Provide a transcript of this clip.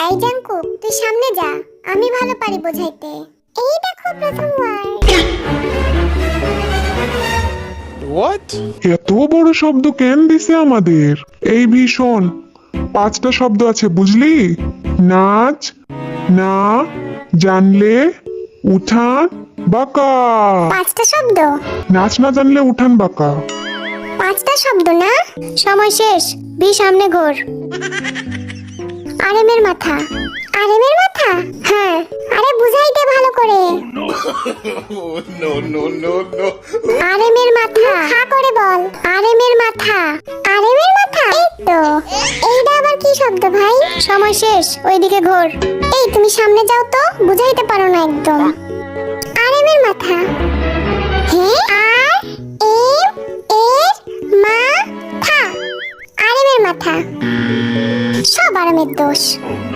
এই জাঙ্কুক, তুই সামনে যা, আমি ভালো পারি বোঝাইতে। এই দেখো প্রথম ওয়ার্ড। What? এত বড় শব্দ কেন দিছে আমাদের? এই ভীষণ 5টা শব্দ আছে বুঝলি? নাচ, না, জানলে, উঠান, বাঁকা। 5টা শব্দ? নাচ না জানলে উঠান বাঁকা। 5টা শব্দ না? সময় শেষ, বি সামনে ঘোর। আরেমের মাথা। আরেমের মাথা? হ্যাঁ, আরে বুঝাই দে ভালো করে। Oh, no, no, no, no. আরেমের মাথা। হা করে বল, আরেমের মাথা। আরেমের মাথা? এই তো। এইটা আবার কি শব্দ ভাই? সময় শেষ, ওইদিকে ঘোর। এই তুমি সামনে যাও তো, বুঝাইতে পারো না একদম। আরেমের মাথা। হ্যাঁ, আর এম এর মাথা। আরেমের মাথা। সব আরামের দোষ।